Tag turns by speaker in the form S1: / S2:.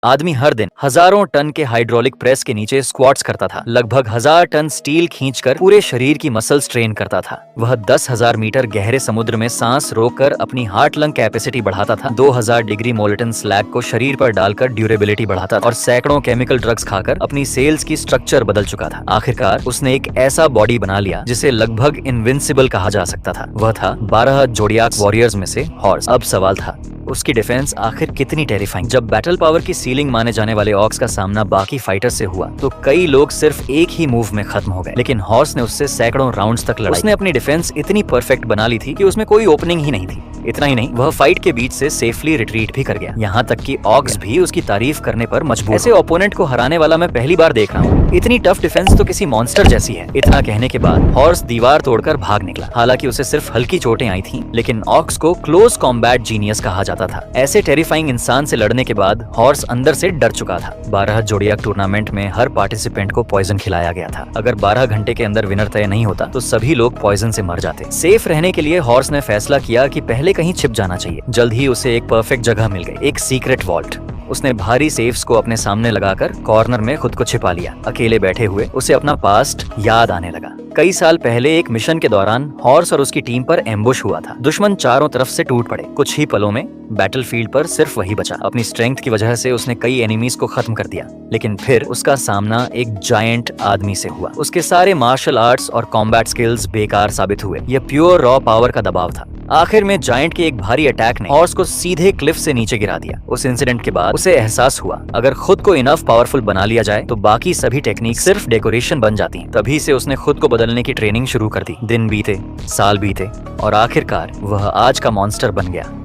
S1: आदमी हर दिन हजारों टन के हाइड्रोलिक प्रेस के नीचे स्क्वाट्स करता था। लगभग 1000 टन स्टील खींचकर पूरे शरीर की मसल स्ट्रेन करता था। वह 10,000 मीटर गहरे समुद्र में सांस रोककर अपनी हार्ट लंग कैपेसिटी बढ़ाता था। 2000 डिग्री मोलिटन स्लैग को शरीर पर डालकर ड्यूरेबिलिटी बढ़ाता था और सैकड़ों केमिकल ड्रग्स खाकर अपनी सेल्स की स्ट्रक्चर बदल चुका था। आखिरकार उसने एक ऐसा बॉडी बना लिया जिसे लगभग इनविंसिबल कहा जा सकता था। वह था 12 जोडियाक वॉरियर्स में से हॉर्स। अब सवाल था, उसकी डिफेंस आखिर कितनी टेरिफाइंग। जब बैटल पावर की सीलिंग माने जाने वाले ऑक्स का सामना बाकी फाइटर से हुआ तो कई लोग सिर्फ एक ही मूव में खत्म हो गए, लेकिन हॉर्स ने उससे सैकड़ों राउंड्स तक लड़ाई। उसने अपनी डिफेंस इतनी परफेक्ट बना ली थी कि उसमें कोई ओपनिंग ही नहीं थी। इतना ही नहीं, वह फाइट के बीच से सेफली रिट्रीट भी कर गया। यहाँ तक कि ऑक्स भी उसकी तारीफ करने पर मजबूर। ऐसे ओपोनेंट को हराने वाला मैं पहली बार देख रहा हूँ। इतनी टफ डिफेंस तो किसी मॉन्स्टर जैसी है। इतना कहने के बाद हॉर्स दीवार तोड़कर भाग निकला। हालांकि उसे सिर्फ हल्की चोटें आई थीं, लेकिन ऑक्स को क्लोज कॉम्बैट जीनियस कहा जाता था। ऐसे टेरिफाइंग इंसान से लड़ने के बाद हॉर्स अंदर से डर चुका था। 12 जोडियाक टूर्नामेंट में हर पार्टिसिपेंट को पॉइजन खिलाया गया था। अगर 12 घंटे के अंदर विनर तय नहीं होता तो सभी लोग पॉइजन से मर जाते। सेफ रहने के लिए हॉर्स ने फैसला किया कि पहले कहीं छिप जाना चाहिए। जल्द ही उसे एक परफेक्ट जगह मिल गई, एक सीक्रेट वॉल्ट। उसने भारी सेफ्स को अपने सामने लगाकर कॉर्नर में खुद को छिपा लिया। अकेले बैठे हुए उसे अपना पास्ट याद आने लगा। कई साल पहले एक मिशन के दौरान हॉर्स और उसकी टीम पर एम्बुश हुआ था। दुश्मन चारों तरफ से टूट पड़े। कुछ ही पलों में बैटलफील्ड पर सिर्फ वही बचा। अपनी स्ट्रेंथ की वजह से उसने कई एनिमीज को खत्म कर दिया, लेकिन फिर उसका सामना एक जायंट आदमी से हुआ। उसके सारे मार्शल आर्ट्स और कॉम्बैट स्किल्स बेकार साबित हुए। यह प्योर रॉ पावर का दबाव था। आखिर में जायंट के एक भारी अटैक ने हॉर्स को सीधे क्लिफ से नीचे गिरा दिया। उस इंसिडेंट के बाद उसे एहसास हुआ, अगर खुद को इनफ पावरफुल बना लिया जाए तो बाकी सभी टेक्निक सिर्फ डेकोरेशन बन जाती हैं। तभी से उसने खुद को बदलने की ट्रेनिंग शुरू कर दी। दिन बीते, साल बीते और आखिरकार वह आज का मॉन्स्टर बन गया।